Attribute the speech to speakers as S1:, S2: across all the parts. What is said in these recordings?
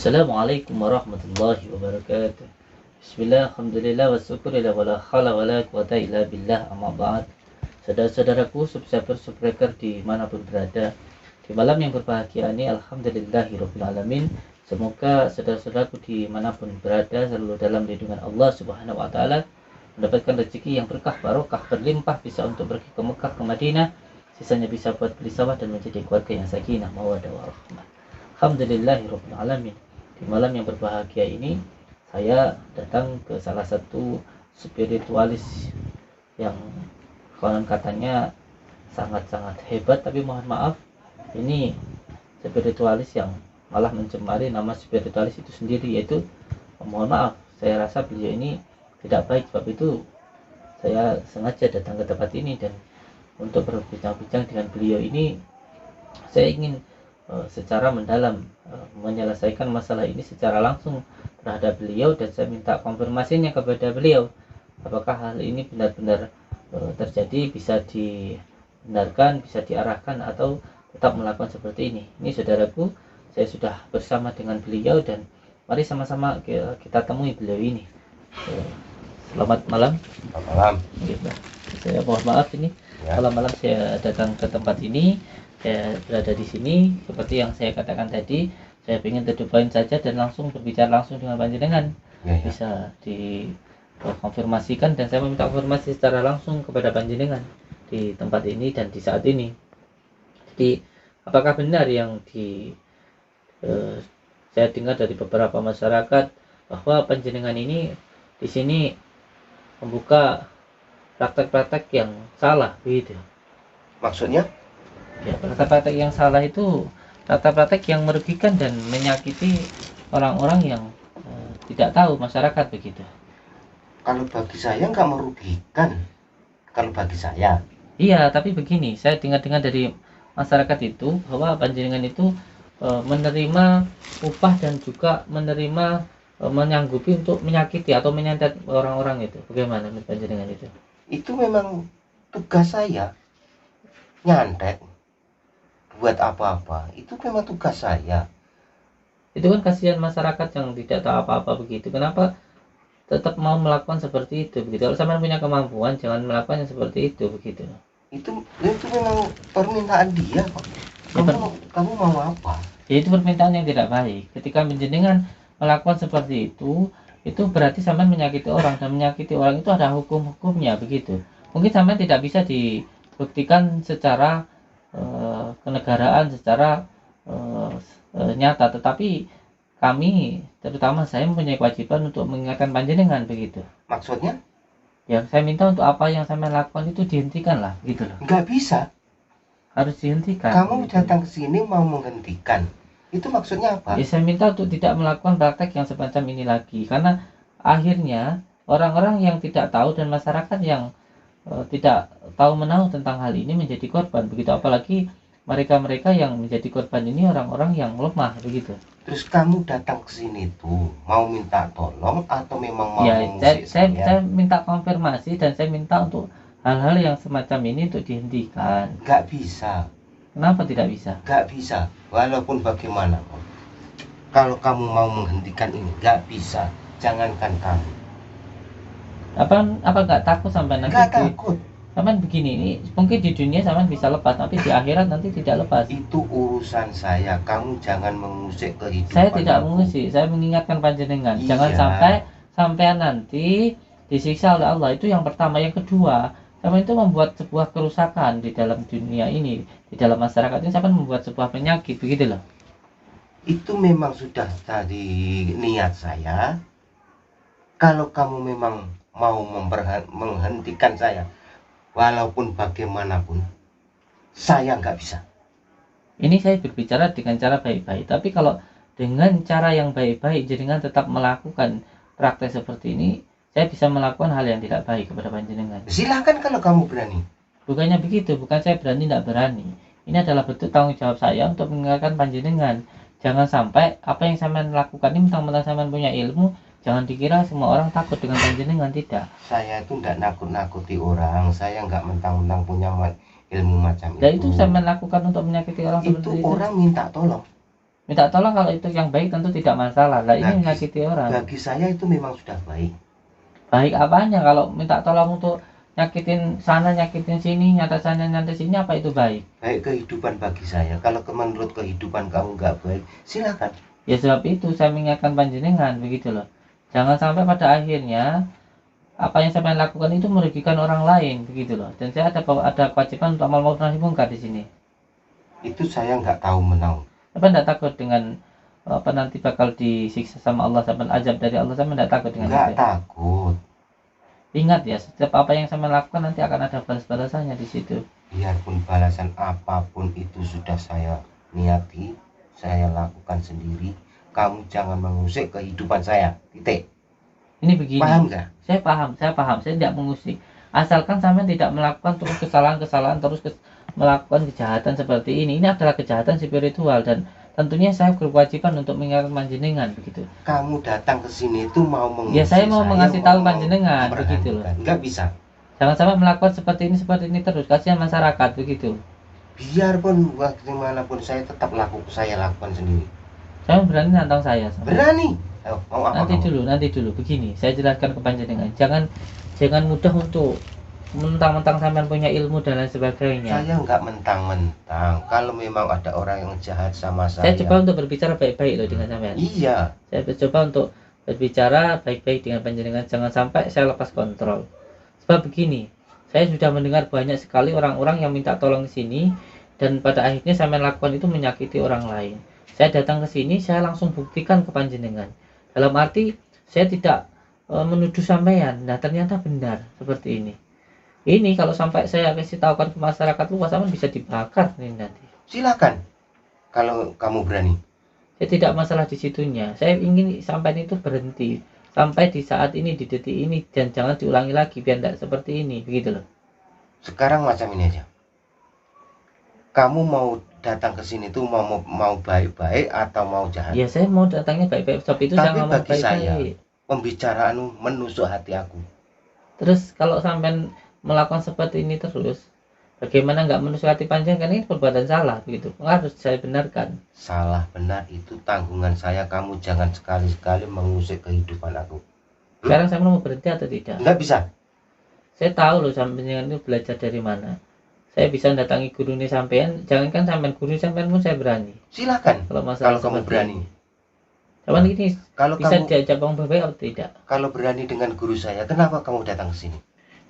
S1: Assalamualaikum warahmatullahi wabarakatuh. Bismillah, alhamdulillah, wa syukurillah, wa la khala wa la quwata illa billah, amma ba'd. Saudara-saudaraku, subscriber subbreaker dimanapun berada, di malam yang berbahagia ini, alhamdulillahirabbil alamin. Semoga saudara-saudaraku dimanapun berada selalu dalam lindungan Allah Subhanahu wa taala, mendapatkan rezeki yang berkah, barokah, berlimpah, bisa untuk pergi ke Mekah, ke Madinah, sisanya bisa buat beli sawah dan menjadi keluarga yang sakinah, mawaddah warahmah. Alhamdulillahirabbil alamin. Di malam yang berbahagia ini, saya datang ke salah satu spiritualis yang konon katanya sangat-sangat hebat, tapi mohon maaf, ini spiritualis yang malah mencemari nama spiritualis itu sendiri, yaitu mohon maaf, saya rasa beliau ini tidak baik. Sebab itu saya sengaja datang ke tempat ini, dan untuk berbincang-bincang dengan beliau ini, saya ingin secara mendalam menyelesaikan masalah ini secara langsung terhadap beliau, dan saya minta konfirmasinya kepada beliau apakah hal ini benar-benar terjadi, bisa dibenarkan, bisa diarahkan, atau tetap melakukan seperti ini. Ini saudaraku, saya sudah bersama dengan beliau, dan mari sama-sama kita temui beliau ini. Selamat malam.
S2: Selamat malam.
S1: Saya mohon maaf ini malam-malam saya datang ke tempat ini. Saya berada di sini seperti yang saya katakan tadi, saya ingin to the point saja dan langsung berbicara langsung dengan panjenengan. Bisa dikonfirmasikan, dan saya meminta konfirmasi secara langsung kepada panjenengan di tempat ini dan di saat ini. Jadi apakah benar yang saya dengar dari beberapa masyarakat bahwa panjenengan ini di sini membuka praktek-praktek yang salah, begitu?
S2: Maksudnya?
S1: Ya, praktek-praktek yang salah itu praktek-praktek yang merugikan dan menyakiti orang-orang yang tidak tahu, masyarakat, begitu.
S2: Kalau bagi saya nggak merugikan. Kalau bagi saya.
S1: Iya, tapi begini, saya dengar-dengar dari masyarakat itu bahwa panjenengan itu menerima upah dan juga menerima menyanggupi untuk menyakiti atau menyantet orang-orang itu. Bagaimana menurut panjenengan itu?
S2: Itu memang tugas saya. Nyantet buat apa-apa, itu memang tugas saya.
S1: Itu kan kasihan masyarakat yang tidak tahu apa-apa begitu. Kenapa tetap mau melakukan seperti itu begitu? Kalau sampai punya kemampuan, jangan melakukan yang seperti itu begitu.
S2: Itu memang permintaan dia kok. Kamu mau apa?
S1: Ya, itu permintaan yang tidak baik. Ketika panjenengan melakukan seperti itu berarti sampai menyakiti orang, dan menyakiti orang itu ada hukum-hukumnya begitu. Mungkin sampai tidak bisa dibuktikan secara kenegaraan, secara nyata, tetapi kami, terutama saya, mempunyai kewajiban untuk mengingatkan panjenengan begitu.
S2: Maksudnya?
S1: Ya, saya minta untuk apa yang saya lakukan itu dihentikan lah, gitu loh.
S2: Nggak bisa.
S1: Harus dihentikan.
S2: Kamu gitu. Datang ke sini mau menghentikan. Itu maksudnya apa?
S1: Ya, saya minta untuk tidak melakukan praktek yang semacam ini lagi, karena akhirnya orang-orang yang tidak tahu dan masyarakat yang tidak tahu menahu tentang hal ini menjadi korban begitu. Apalagi mereka-mereka yang menjadi korban ini orang-orang yang lemah begitu.
S2: Terus kamu datang ke sini tuh mau minta tolong atau memang mau
S1: mengusik saya minta konfirmasi, dan saya minta untuk hal-hal yang semacam ini untuk dihentikan.
S2: Nggak bisa.
S1: Kenapa tidak bisa?
S2: Nggak bisa, walaupun bagaimanapun. Kalau kamu mau menghentikan ini, nggak bisa. Jangankan kamu.
S1: Apa nggak takut sampai nanti?
S2: Nggak takut.
S1: Sampai begini, ini mungkin di dunia sampai bisa lepas, tapi di akhirat nanti tidak lepas.
S2: Itu urusan saya. Kamu jangan mengusik kehidupan.
S1: Saya tidak mengusik, saya mengingatkan panjenengan.
S2: Iya.
S1: Jangan sampai nanti disiksa oleh Allah. Itu yang pertama. Yang kedua, sampai itu membuat sebuah kerusakan di dalam dunia ini, di dalam masyarakat ini, sampai membuat sebuah penyakit begitu loh.
S2: Itu memang sudah tadi niat saya. Kalau kamu memang mau menghentikan saya, walaupun bagaimanapun, saya nggak bisa.
S1: Ini saya berbicara dengan cara baik-baik, tapi kalau dengan cara yang baik-baik jenengan tetap melakukan praktek seperti ini, saya bisa melakukan hal yang tidak baik kepada panjenengan.
S2: Silahkan kalau kamu berani.
S1: Bukannya begitu, bukan saya berani tidak berani. Ini adalah bentuk tanggung jawab saya untuk mengingatkan panjenengan. Jangan sampai apa yang saya lakukan ini mentang-mentang saya punya ilmu, jangan dikira semua orang takut dengan panjenengan. Tidak.
S2: Saya itu tidak nakut-nakuti orang. Saya nggak mentang-mentang punya ilmu macam itu.
S1: Dan itu saya melakukan untuk menyakiti orang
S2: itu. Itu orang minta tolong.
S1: Minta tolong kalau itu yang baik tentu tidak masalah. Lah ini
S2: Bagi-
S1: menyakiti orang.
S2: Bagi saya itu memang sudah baik.
S1: Baik apanya kalau minta tolong untuk nyakitin sana, nyakitin sini, nyata sana, nyata sini, apa itu baik?
S2: Baik kehidupan bagi saya. Kalau menurut kehidupan kamu nggak baik, silakan.
S1: Ya sebab itu saya mengingatkan panjenengan begitu loh. Jangan sampai pada akhirnya apa yang saya lakukan itu merugikan orang lain begitu loh. Dan saya ada kewajiban untuk amal ma'ruf nahi munkar di sini.
S2: Itu saya nggak tahu menau.
S1: Apa tidak takut dengan apa nanti bakal disiksa sama Allah, sama azab dari Allah, sama tidak takut dengan
S2: Nggak
S1: itu?
S2: takut.
S1: Ingat ya, setiap apa yang saya lakukan nanti akan ada balas-balasannya di situ.
S2: Biarpun balasan apapun itu sudah saya niati, saya lakukan sendiri. Kamu jangan mengusik kehidupan saya. Titik.
S1: Ini begini.
S2: Paham nggak?
S1: Saya paham. Saya tidak mengusik. Asalkan sampai tidak melakukan terus kesalahan-kesalahan, terus melakukan kejahatan seperti ini. Ini adalah kejahatan spiritual dan tentunya saya berkewajiban untuk mengingatkan panjenengan begitu.
S2: Kamu datang ke sini itu mau mengusik
S1: Ya saya mau mengasih tahu panjenengan begitu loh.
S2: Nggak bisa.
S1: Jangan sampai melakukan seperti ini terus, kasihan masyarakat begitu.
S2: Biarpun bagaimanapun saya tetap saya lakukan sendiri.
S1: Saya berani nantang saya.
S2: Berani. Ayo, mau apa
S1: Nanti
S2: kamu?
S1: dulu. Begini, saya jelaskan ke panjenengan. Jangan mudah untuk mentang-mentang sampean punya ilmu dan lain sebagainya.
S2: Saya nggak mentang-mentang. Kalau memang ada orang yang jahat sama
S1: Saya
S2: saya,
S1: coba untuk berbicara baik-baik loh dengan sampean.
S2: iya.
S1: Saya coba untuk berbicara baik-baik dengan panjenengan. Jangan sampai saya lepas kontrol. Sebab begini, saya sudah mendengar banyak sekali orang-orang yang minta tolong di sini dan pada akhirnya sampean lakukan itu menyakiti orang lain. Saya datang ke sini, saya langsung buktikan ke panjenengan. Dalam arti saya tidak menuduh sampean. Nah ternyata benar seperti ini. Ini kalau sampai saya kasih tahukan ke masyarakat luas, sampean bisa dibakar ini nanti.
S2: Silakan. Kalau kamu berani.
S1: Saya tidak masalah di situnya. Saya ingin sampai itu berhenti sampai di saat ini, di detik ini, dan jangan diulangi lagi biar tidak seperti ini, begitu loh.
S2: Sekarang macam ini aja. Kamu mau datang ke sini tuh mau baik-baik atau mau jahat?
S1: Ya saya mau datangnya baik-baik. Sebab itu
S2: Tapi
S1: saya ngomong
S2: bagi saya,
S1: baik-baik.
S2: pembicaraanmu menusuk hati aku.
S1: Terus kalau sampai melakukan seperti ini terus, bagaimana nggak menusuk hati panjenengan? Kan ini perbuatan salah, begitu. Harus saya benarkan.
S2: Salah benar itu tanggungan saya. Kamu jangan sekali-sekali mengusik kehidupan aku.
S1: Sekarang saya mau berhenti atau tidak?
S2: Nggak bisa.
S1: Saya tahu loh sampean itu belajar dari mana. Saya bisa datangi guru ini sampean, jangankan sampean guru sampean pun saya berani.
S2: Silakan.
S1: Kalau masalah
S2: Kalau kamu
S1: seperti
S2: berani.
S1: ini. Cuman ini
S2: Kalau
S1: bisa
S2: kamu
S1: diajak bang baik atau tidak?
S2: kalau berani dengan guru saya, kenapa kamu datang ke sini?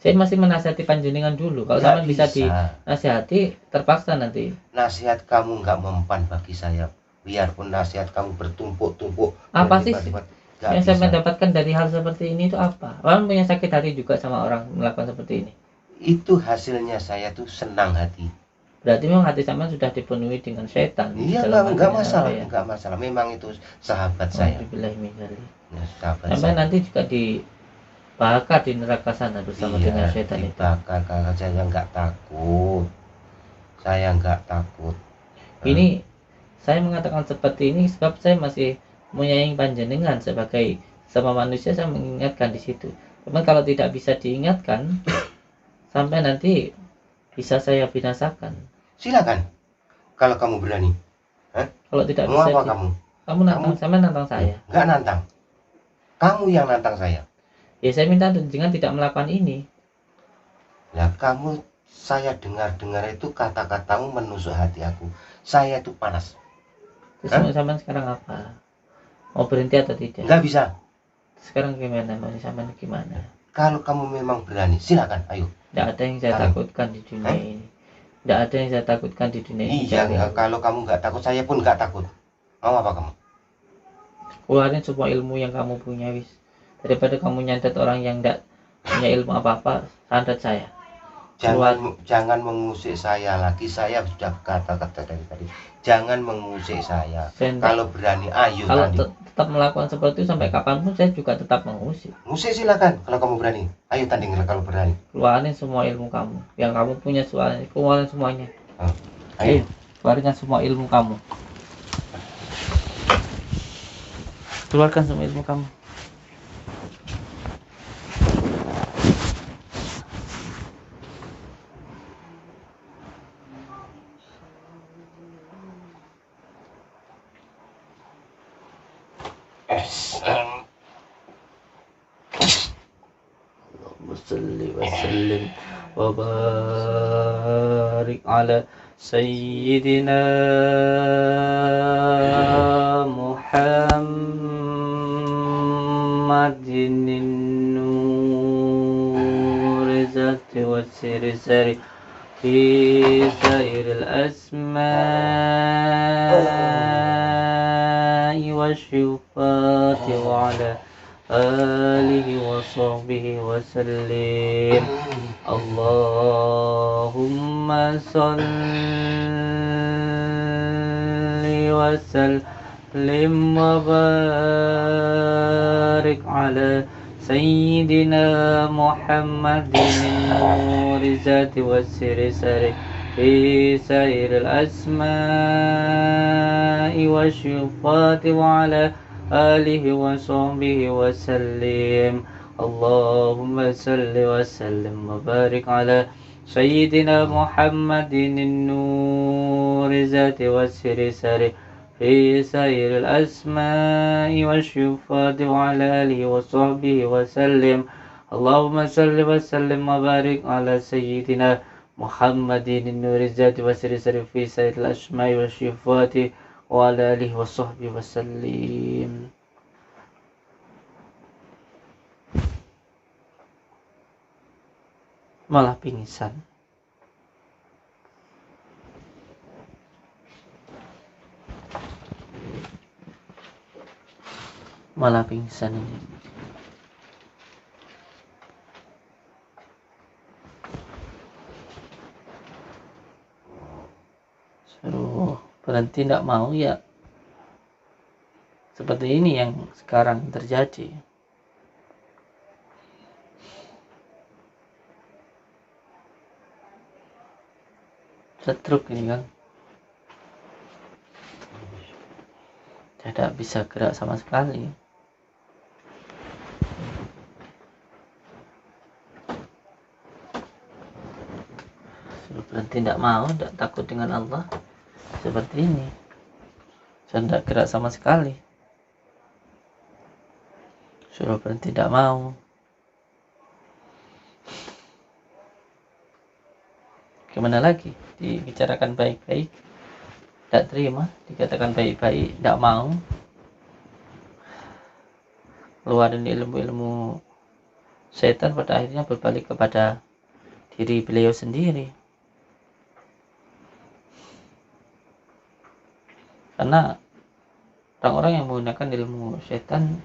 S1: Saya masih menasihati panjenengan dulu. Kalau
S2: Nggak
S1: sampean bisa
S2: bisa.
S1: dinasihati, terpaksa nanti.
S2: Nasihat kamu nggak mempan bagi saya. Biarpun nasihat kamu bertumpuk-tumpuk.
S1: Apa sih
S2: berlipat-lipat, nggak
S1: yang saya
S2: bisa.
S1: mendapatkan dari hal seperti ini itu apa? Orang punya sakit hati juga sama orang melakukan seperti ini.
S2: Itu hasilnya saya tuh senang hati.
S1: Berarti memang hati sampean sudah dipenuhi dengan setan.
S2: Iya,
S1: dalam
S2: nggak
S1: hatinya
S2: masalah,
S1: sampean.
S2: nggak masalah. Memang itu sahabat saya.
S1: Alhamdulillah min dzalik.
S2: Ya, sahabat
S1: Sampai
S2: saya.
S1: nanti juga dibakar di neraka sana bersama dengan setan itu.
S2: dibakar karena saya nggak takut. Saya nggak takut.
S1: Ini saya mengatakan seperti ini sebab saya masih menyayangi panjenengan sebagai sama manusia. Saya mengingatkan di situ. Cuman kalau tidak bisa diingatkan, sampai nanti bisa saya binasakan.
S2: Silakan. Kalau kamu berani.
S1: Kalau tidak
S2: Mau
S1: bisa,
S2: apa kamu?
S1: kamu nantang, sampai nantang saya.
S2: Nggak nantang. Kamu yang nantang saya.
S1: Ya saya minta dengan tidak melakukan ini.
S2: Lah saya dengar-dengar itu kata-katamu menusuk hati aku. Saya itu panas.
S1: Terus mau sampean sekarang apa? Mau berhenti atau tidak?
S2: Nggak bisa.
S1: Sekarang gimana? Mau sampean gimana?
S2: Kalau kamu memang berani, silakan. Ayo.
S1: Tidak ada yang saya takutkan di dunia ini. Tidak ada yang saya takutkan di dunia ini.
S2: Iya, kalau kamu nggak takut, saya pun nggak takut. Mau apa kamu?
S1: Keluarin semua ilmu yang kamu punya, wis. Daripada kamu nyantet orang yang tidak punya ilmu apa-apa, santet saya.
S2: Jangan mengusik saya lagi. Saya sudah kata-kata dari tadi. Jangan mengusik saya. Kalau berani, ayo.
S1: Kalau tetap melakukan seperti itu sampai kapanpun saya juga tetap mengusik.
S2: Musik silakan kalau kamu berani. Ayo tandinglah kalau berani.
S1: Keluarin semua ilmu kamu. Yang kamu punya keluarin semuanya.
S2: Ayo.
S1: Keluarkan semua ilmu kamu. Keluarkan semua ilmu kamu. Allahumma salli wa sallim wa barik ala sayyidina Muhammadin nur zati wa siri sari fi sairil asma'i wa syufati wa ala alihi wa sahbihi wa sallim. Allahumma salli wa sallim wa barik ala sayyidina Muhammadin nuri zati wa siri sari fi sairil asma'i wa syufati wa ala alihi wa sahbihi wa sallim. Allahumma salli wa sallim wa barik ala sayyidina Muhammadin nuri zati wa siri sari fi sairil asma'i wa syufati wa ala alihi wa sahbihi wa sallim. Allahumma salli wa sallim wa barik ala sayyidina Muhammadin nuri zati wa siri sari fi sairil asma'i wa syufati wa ala alihi wa sahbihi wa sallim. Malah pingsan. Malah pingsan ini. Suruh berhenti tidak mau ya. Seperti ini yang sekarang terjadi. Stroke ini kan. Tidak bisa gerak sama sekali. Suruh berhenti tidak mau, tidak takut dengan Allah. Seperti ini. Saya tidak gerak sama sekali. Suruh berhenti tidak mau. Gimana lagi? Dibicarakan baik-baik, tidak terima. Dikatakan baik-baik, tidak mau. Keluarin ilmu-ilmu setan, pada akhirnya berbalik kepada diri beliau sendiri. Karena orang-orang yang menggunakan ilmu setan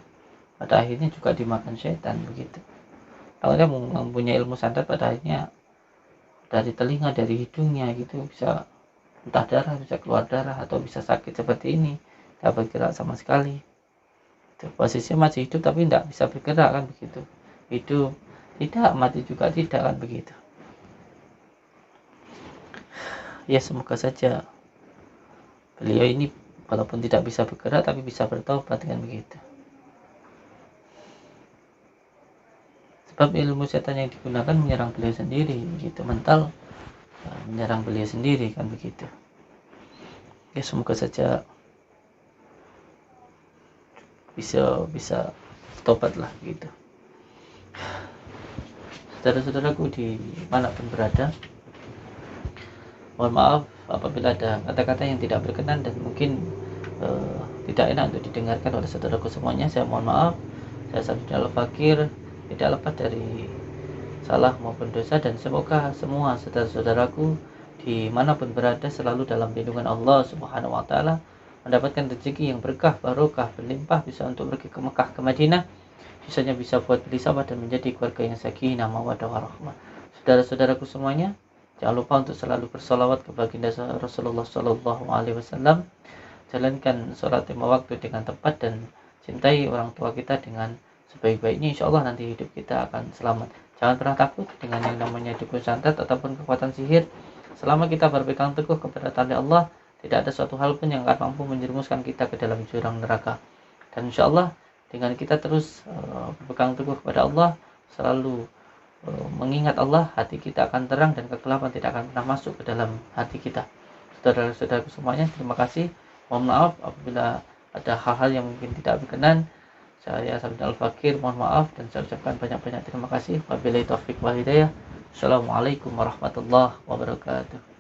S1: pada akhirnya juga dimakan setan, begitu. Orang yang mempunyai ilmu santet pada akhirnya dari telinga, dari hidungnya gitu bisa entah darah, bisa keluar darah, atau bisa sakit seperti ini, tidak bergerak sama sekali. Itu posisinya masih hidup tapi tidak bisa bergerak kan begitu. Hidup tidak, mati juga tidak kan begitu. Ya semoga saja beliau ini walaupun tidak bisa bergerak tapi bisa bertobat kan begitu. Sebab ilmu setan yang digunakan menyerang beliau sendiri, begitu, mental menyerang beliau sendiri kan begitu. Ya semoga saja bisa tobatlah gitu. Saudara-saudaraku di manapun berada, mohon maaf apabila ada kata-kata yang tidak berkenan dan mungkin tidak enak untuk didengarkan oleh saudaraku semuanya. Saya mohon maaf. Saya Sabdul Fakir, tidak lepas dari salah maupun dosa, dan semoga semua saudara-saudaraku dimanapun berada selalu dalam lindungan Allah Subhanahu wa Ta'ala, mendapatkan rezeki yang berkah, barokah, berlimpah, bisa untuk pergi ke Mekah, ke Madinah, bisanya bisa buat beli sahabat dan menjadi keluarga yang sakinah, mawaddah warahmah. Saudara-saudaraku semuanya, jangan lupa untuk selalu bersolawat kepada baginda Rasulullah Sallallahu Alaihi Wasallam, jalankan sholat lima waktu dengan tepat, dan cintai orang tua kita dengan sebaik-baiknya. Insya Allah nanti hidup kita akan selamat. Jangan pernah takut dengan yang namanya dukun santet ataupun kekuatan sihir. Selama kita berpegang teguh kepada tali Allah, tidak ada suatu hal pun yang akan mampu menjerumuskan kita ke dalam jurang neraka. Dan insya Allah dengan kita terus berpegang teguh kepada Allah, selalu mengingat Allah, hati kita akan terang dan kegelapan tidak akan pernah masuk ke dalam hati kita. Saudara-saudara semuanya, terima kasih. Mohon maaf apabila ada hal-hal yang mungkin tidak berkenan, saya Sabda Al-Fakir mohon maaf dan saya ucapkan banyak-banyak terima kasih. Wabillahi taufiq wal hidayah. Assalamualaikum warahmatullahi wabarakatuh.